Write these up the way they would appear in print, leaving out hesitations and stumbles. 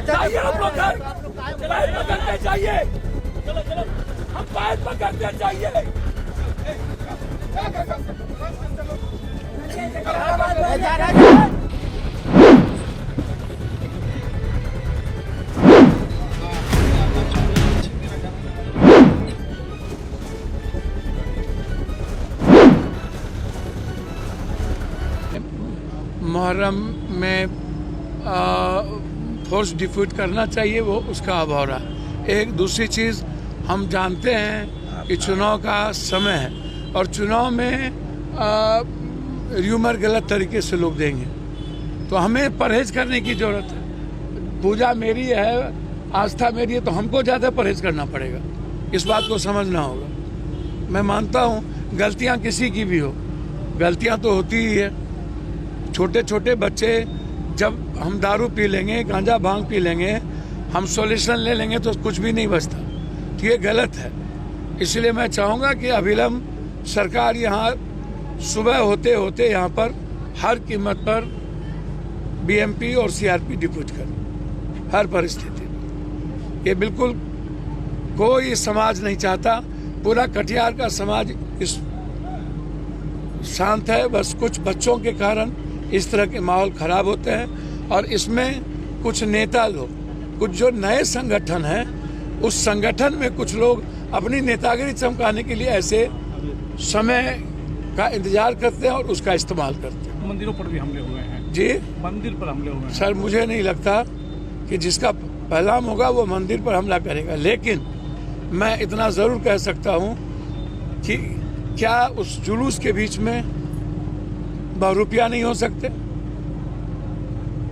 चाहिए हम लोग पैर पकड़ते चाहिए, हम पैर पकड़ते चाहिए। मुहर्रम में फोर्स डिफ्यूट करना चाहिए, वो उसका अभाव रहा। एक दूसरी चीज़, हम जानते हैं कि चुनाव का समय है और चुनाव में र्यूमर गलत तरीके से लोग देंगे, तो हमें परहेज करने की ज़रूरत है। पूजा मेरी है, आस्था मेरी है, तो हमको ज़्यादा परहेज करना पड़ेगा। इस बात को समझना होगा। मैं मानता हूँ गलतियाँ किसी की भी हो, गलतियाँ तो होती ही है। छोटे छोटे बच्चे जब हम दारू पी लेंगे, गांजा भांग पी लेंगे, हम सॉल्यूशन ले लेंगे तो कुछ भी नहीं बचता, तो ये गलत है। इसलिए मैं चाहूँगा कि अविलंब सरकार यहाँ सुबह होते होते यहाँ पर हर कीमत पर बीएमपी और सीआरपी डिप्यूट करे, हर परिस्थिति में। ये बिल्कुल कोई समाज नहीं चाहता, पूरा कटिहार का समाज इस शांत है। बस कुछ बच्चों के कारण इस तरह के माहौल खराब होते हैं और इसमें कुछ नेता लोग, कुछ जो नए संगठन हैं, उस संगठन में कुछ लोग अपनी नेतागिरी चमकाने के लिए ऐसे समय का इंतजार करते हैं और उसका इस्तेमाल करते हैं। मंदिरों पर भी हमले हुए हैं जी, मंदिर पर हमले हुए हैं। सर, मुझे नहीं लगता कि जिसका पैगाम होगा वो मंदिर पर हमला करेगा, लेकिन मैं इतना जरूर कह सकता हूँ कि क्या उस जुलूस के बीच में बहुरूपिया नहीं हो सकते,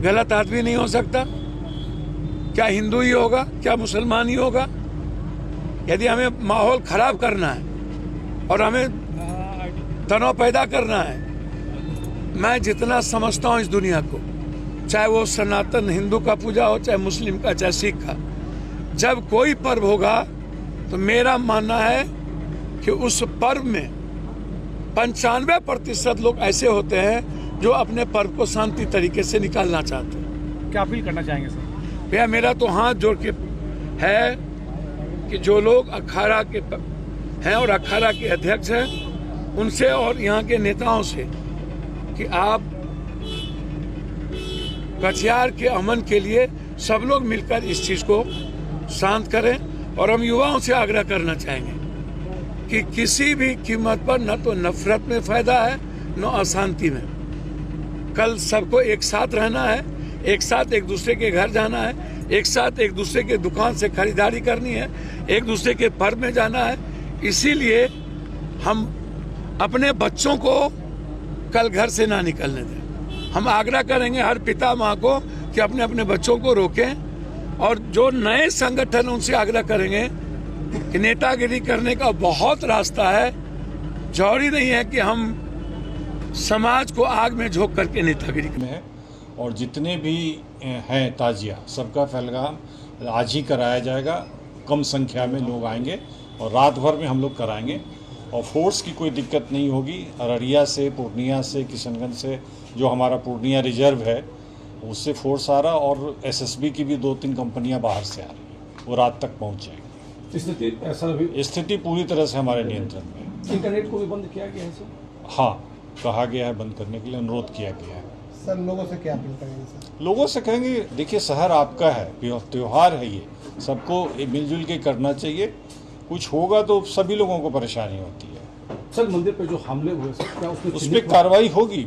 गलत आदमी नहीं हो सकता? क्या हिंदू ही होगा, क्या मुसलमान ही होगा? यदि हमें माहौल खराब करना है और हमें तनाव पैदा करना है, मैं जितना समझता हूँ इस दुनिया को, चाहे वो सनातन हिंदू का पूजा हो, चाहे मुस्लिम का, चाहे सिख का, जब कोई पर्व होगा तो मेरा मानना है कि उस पर्व में 95% लोग ऐसे होते हैं जो अपने पर्व को शांति तरीके से निकालना चाहते हैं। क्या अपील करना चाहेंगे सर? भैया, मेरा तो हाथ जोड़ के है कि जो लोग अखाड़ा के हैं और अखाड़ा के अध्यक्ष हैं, उनसे और यहाँ के नेताओं से कि आप कटिहार के अमन के लिए सब लोग मिलकर इस चीज को शांत करें। और हम युवाओं से आग्रह करना चाहेंगे कि किसी भी कीमत पर न तो नफरत में फायदा है, न अशांति में। कल सबको एक साथ रहना है, एक साथ एक दूसरे के घर जाना है, एक साथ एक दूसरे के दुकान से खरीदारी करनी है, एक दूसरे के पर्व में जाना है। इसीलिए हम अपने बच्चों को कल घर से ना निकलने दें। हम आग्रह करेंगे हर पिता माँ को कि अपने अपने बच्चों को रोकें, और जो नए संगठन उनसे आग्रह करेंगे कि नेतागिरी करने का बहुत रास्ता है, जरूरी नहीं है कि हम समाज को आग में झोंक करके नेतागिरी में। और जितने भी हैं ताजिया, सबका पैगाम आज ही कराया जाएगा। कम संख्या में लोग आएंगे और रात भर में हम लोग कराएंगे, और फोर्स की कोई दिक्कत नहीं होगी। अररिया से, पूर्णिया से, किशनगंज से, जो हमारा पूर्णिया रिजर्व है उससे फोर्स आ रहा, और एसएसबी की भी 2-3 कंपनियां बाहर से आ रही हैं, वो रात तक पहुंच जाएंगी। स्थिति पूरी तरह से हमारे नियंत्रण में। इंटरनेट को भी बंद किया गया है सर? हाँ, कहा गया है बंद करने के लिए, अनुरोध किया गया है। सर, लोगों से क्या अपील करेंगे सर? लोगों से कहेंगे, देखिए शहर आपका है, त्योहार है, ये सबको मिलजुल के करना चाहिए। कुछ होगा तो सभी लोगों को परेशानी होती है। सर, मंदिर पर जो हमले हुए, क्या उस पर कार्रवाई होगी?